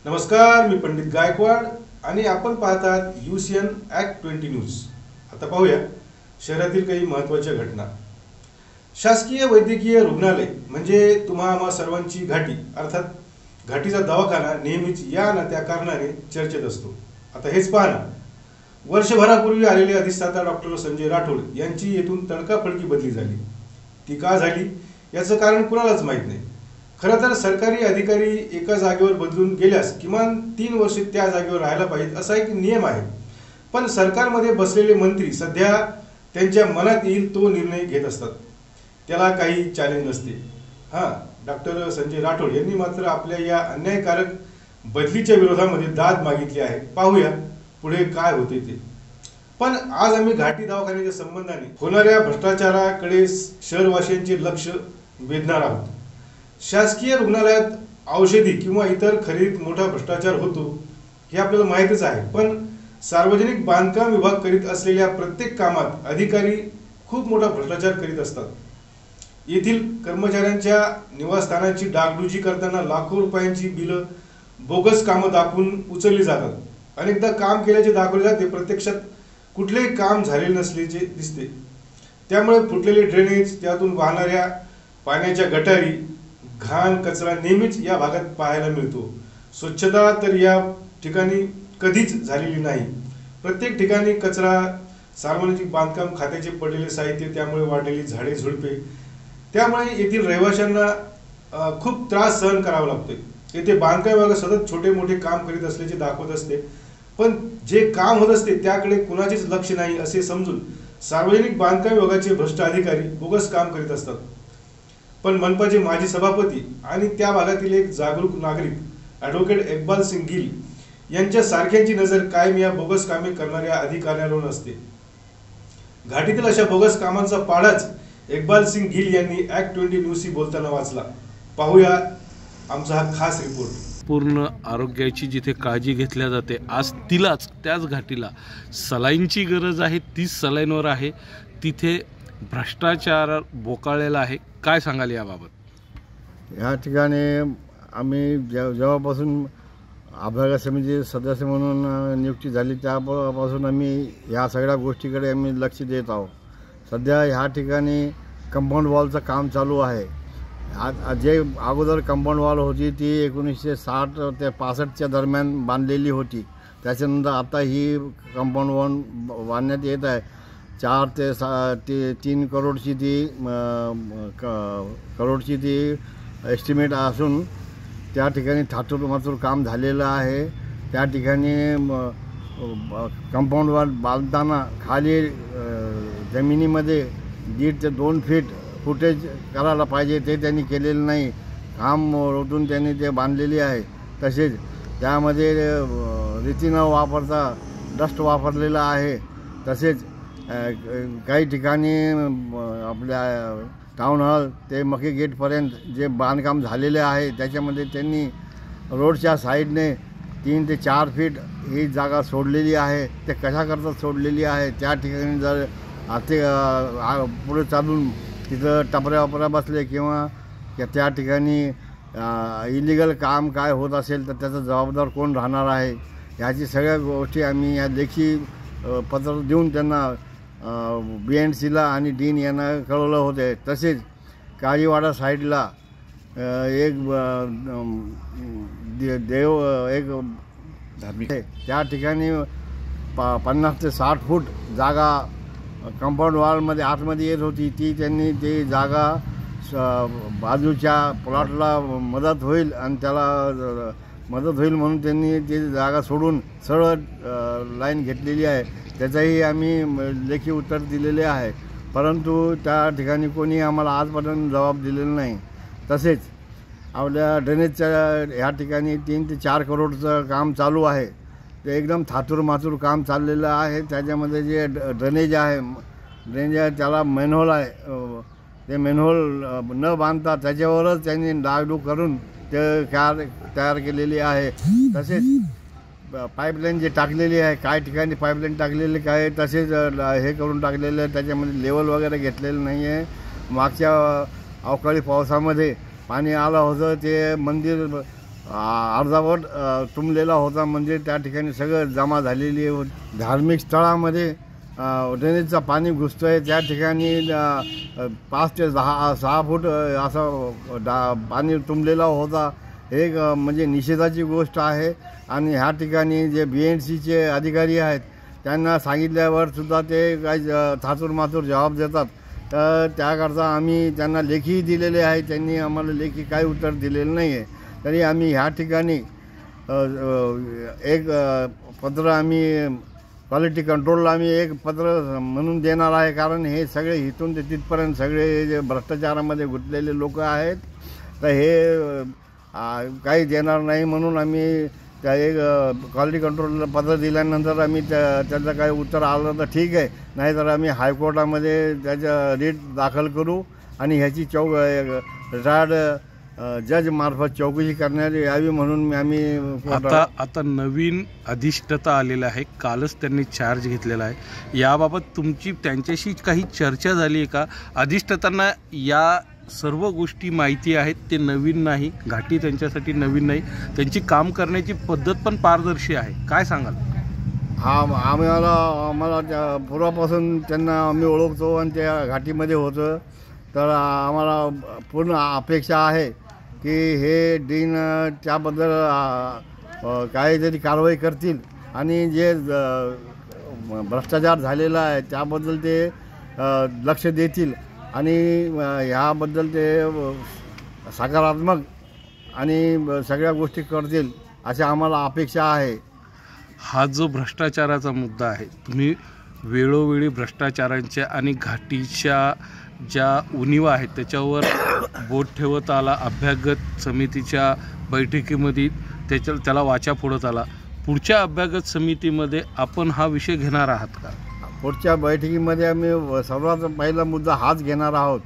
नमस्कार, मी पंडित गायकवाड आणि आपण पाहतात UCN ॲक्ट 20 न्यूज। आता पाहूया शहरातील काही महत्त्वाच्या घटना। शासकीय वैद्यकीय रुग्णालय म्हणजे तुम्हा आम्हा सर्वांची घाटी अर्थात घाटीचा दवाखाना नेहमीच या ना त्या कारणाने चर्चेत असतो। आता हेच पहा ना, वर्षभरापूर्वी आलेले अधिष्ठाता डॉक्टर संजय राठोड यांची येथून तडकाफडकी बदली झाली। ती का झाली याचं कारण कुणालाच माहीत नाही। खरं तर सरकारी अधिकारी एका जागेवर बदलून गेल्यास किमान 3 वर्षे त्या जागेवर राहायला पाहिजे असा एक नियम आहे। पण सरकारमध्ये बसलेले मंत्री सध्या त्यांच्या मनात येईल तो निर्णय घेत असतात, त्याला काही चॅलेंज नसते। डॉक्टर संजय राठोड यांनी मात्र आपल्या या अन्यायकारक बदलीच्या विरोधामध्ये दाद मागितली आहे। पाहूया पुढे काय होते ते। पण आज आम्ही घाटी दवाखान्याच्या संबंधाने होणाऱ्या भ्रष्टाचाराकडे शहरवासियांचे लक्ष वेधणार आहोत। शासकीय रुग्णालयात औषधी किंवा इतर खरेदीत मोठा भ्रष्टाचार होतो हे आपल्याला माहितीच आहे, पण सार्वजनिक बांधकाम विभाग करीत असलेल्या प्रत्येक कामात अधिकारी खूप मोठा भ्रष्टाचार करीत असतात। येथील कर्मचाऱ्यांच्या निवासस्थानाची डागडुजी करताना लाखो रुपयांची बिलं बोगस कामं दाखवून उचलली जातात। अनेकदा काम केल्याचे दाखवले जाते, प्रत्यक्षात कुठलेही काम झालेले नसल्याचे दिसते। त्यामुळे फुटलेले ड्रेनेज, त्यातून वाहणाऱ्या पाण्याच्या गटारी, घाण कचरा नेहमीच या भागात पाहायला मिळतो। स्वच्छता तर या ठिकाणी कधीच झालेली नाही। प्रत्येक ठिकाणी कचरा, सार्वजनिक बांधकाम खात्याचे पडलेले साहित्य, त्यामुळे वाढलेली झाडे झुडपे, त्यामुळे येथील रहिवाशांना खूप त्रास सहन करावा लागतोय। येथे बांधकाम विभाग सतत छोटे मोठे काम करीत असल्याचे दाखवत असते, पण जे काम होत असते त्याकडे कुणाचेच लक्ष नाही असे समजून सार्वजनिक बांधकाम विभागाचे भ्रष्ट अधिकारी बोगस काम करीत असतात। पण मनपाचे माजी सभापती आणि त्या भागातील एक जागरूक नागरिक ॲडव्होकेट इक्बाल सिंग गिल यांच्या सारख्यांची नजर कायम या बोगस कामे करणाऱ्या अधिकाऱ्यांवर असते। घाटीतील अशा बोगस कामांचा पाडाच इक्बाल सिंग गिल यांनी ॲक्ट 20 न्यूजशी बोलताना वाचला। पाहूया आमचा हा खास रिपोर्ट। पूर्ण आरोग्याची जिथे काळजी घेतल्या जाते, आज त्याच घाटीला सलाईनची गरज आहे, तीच सलाईनवर आहे, तिथे भ्रष्टाचार बोकाळलेला आहे। काय सांगाल याबाबत? या ठिकाणी आम्ही जेव्हापासून अभ्यागत समिती सदस्य म्हणून नियुक्ती झाली त्यापासून आम्ही ह्या सगळ्या गोष्टीकडे आम्ही लक्ष देत आहोत। सध्या ह्या ठिकाणी कंपाऊंड वॉलचं काम चालू आहे। जे अगोदर कंपाऊंड वॉल होती ती 1960 ते 65च्या दरम्यान बांधलेली होती। त्याच्यानंतर आता ही कंपाऊंड वॉल बांधण्यात येत आहे। 4 ते 3 करोडची ती एस्टिमेट असून त्या ठिकाणी थातूरमातूर काम झालेलं आहे। त्या ठिकाणी कंपाऊंड वॉल बांधताना खाली जमिनीमध्ये 1.5 ते 2 फीट फुटेज करायला पाहिजे, ते त्यांनी केलेलं नाही। काम रोधून त्यांनी ते बांधलेली आहे। तसेच त्यामध्ये रेती न वापरता डस्ट वापरलेला आहे। तसेच काही ठिकाणी आपल्या टाउन हॉल ते मके गेटपर्यंत जे बांधकाम झालेले आहे त्याच्यामध्ये त्यांनी रोडच्या साईडने 3 ते 4 फीट ही जागा सोडलेली आहे। ते कशाकरता सोडलेली आहे? त्या ठिकाणी जर पुढे चालून तिथं टपऱ्या बसले किंवा त्या ठिकाणी इलिगल काम काय होत असेल तर त्याचा जबाबदार कोण राहणार आहे? ह्याची सगळ्या गोष्टी आम्ही या लेखी पत्र देऊन त्यांना BNCला आणि डीन यांना कळवलं होते। तसेच काळीवाडा साईडला एक एक धार्मिक आहे, त्या ठिकाणी 50 ते 60 फूट जागा कंपाऊंड वॉलमध्ये आतमध्ये येत होती। त्यांनी ती जागा बाजूच्या प्लॉटला मदत होईल आणि त्याला मदत होईल म्हणून त्यांनी ती जागा सोडून सरळ लाईन घेतलेली आहे। त्याचाही आम्ही लेखी उत्तर दिलेले आहे, परंतु त्या ठिकाणी कोणी आम्हाला आजपर्यंत जबाब दिलेला नाही। तसेच आपल्या ड्रेनेजच्या ह्या ठिकाणी 3 ते 4 करोडचं काम चालू आहे। ते एकदम थातूरमातूर काम चाललेलं आहे। त्याच्यामध्ये जे ड्रेनेज आहे त्याला मेनहोल आहे, ते मेनहोल न बांधता त्याच्यावरच त्यांनी डागडूग करून ते तयार केलेली आहे। तसेच पाईपलाईन जे टाकलेली आहे, काही ठिकाणी पाईपलाईन टाकलेली काय तसेच हे करून टाकलेलं आहे, त्याच्यामध्ये लेवल वगैरे घेतलेलं नाही आहे। मागच्या अवकाळी पावसामध्ये पाणी आलं होतं, ते मंदिर अर्धावट तुंबलेला होता. म्हणजे त्या ठिकाणी सगळं जमा झालेली होती. धार्मिक स्थळामध्ये ड्रेनेजचं पाणी घुसतं आहे. त्या ठिकाणी 5 ते 6 फूट असं पाणी तुंबलेला होता. एक म्हणजे निषेधाची गोष्ट आहे. आणि ह्या ठिकाणी जे BNCचे अधिकारी आहेत त्यांना सांगितल्यावर सुद्धा ते काही थातूर मातूर जबाब देतात. तर त्याकरता आम्ही त्यांना लेखी दिलेले आहे. त्यांनी आम्हाला लेखी काही उत्तर दिलेलं नाही आहे. तरी आम्ही ह्या ठिकाणी एक पत्र आम्ही क्वालिटी कंट्रोलला आम्ही एक पत्र म्हणून देणार आहे. कारण हे सगळे इथून ते तिथपर्यंत सगळे जे भ्रष्टाचारामध्ये गुंतलेले लोक आहेत, तर हे काही देणार नाही म्हणून आम्ही त्या एक क्वालिटी कंट्रोलला पत्र दिल्यानंतर आम्ही त्याचं काही उत्तर आलं तर ठीक आहे, नाहीतर आम्ही हायकोर्टामध्ये त्याचं रीट दाखल करू आणि ह्याची रिटायर्ड जज मार्फत चौकशी करण्यात यावी म्हणून आम्ही आता नवीन अधिष्ठाता आलेला आहे. कालच त्यांनी चार्ज घेतलेला आहे. याबाबत तुमची त्यांच्याशी काही चर्चा झाली आहे का? अधिष्ठातांना या सर्व गोष्टी माहिती आहेत, ते नवीन नाही, घाटी त्यांच्यासाठी नवीन नाही, त्यांची काम करण्याची पद्धत पण पारदर्शी आहे. काय सांगाल? आम्हाला पूर्वापासून त्यांना आम्ही ओळखतो आणि त्या घाटीमध्ये होतं. तर आम्हाला पूर्ण अपेक्षा आहे की हे डीन त्याबद्दल काहीतरी कारवाई करतील आणि जे भ्रष्टाचार झालेला आहे त्याबद्दल ते लक्ष देतील आणि ह्याबद्दल ते सकारात्मक आणि सगळ्या गोष्टी करतील अशी आम्हाला अपेक्षा आहे. हा जो भ्रष्टाचाराचा मुद्दा आहे, तुम्ही वेळोवेळी भ्रष्टाचारांच्या आणि घाटीच्या ज्या उणिवा आहेत त्याच्यावर बोट ठेवत आला. अभ्यागत समितीच्या बैठकीमध्ये त्याला वाचा फोडत आला. पुढच्या अभ्यागत समितीमध्ये आपण हा विषय घेणार आहात का? पुढच्या बैठकीमध्ये आम्ही सर्वात पहिला मुद्दा हाच घेणार आहोत.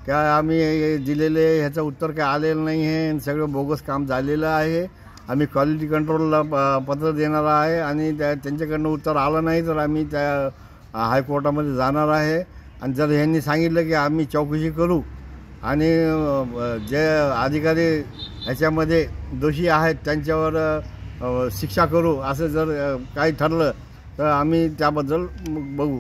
काय आम्ही दिलेले ह्याचं उत्तर काय आलेलं नाही आहे, सगळं बोगस काम झालेलं आहे. आम्ही क्वालिटी कंट्रोलला पत्र देणार आहे आणि त्यांच्याकडनं उत्तर आलं नाही तर आम्ही त्या हायकोर्टामध्ये जाणार आहे. आणि जर ह्यांनी सांगितलं की आम्ही चौकशी करू आणि जे अधिकारी ह्याच्यामध्ये दोषी आहेत त्यांच्यावर शिक्षा करू असं जर काही ठरलं तर आम्ही त्याबद्दल बघू.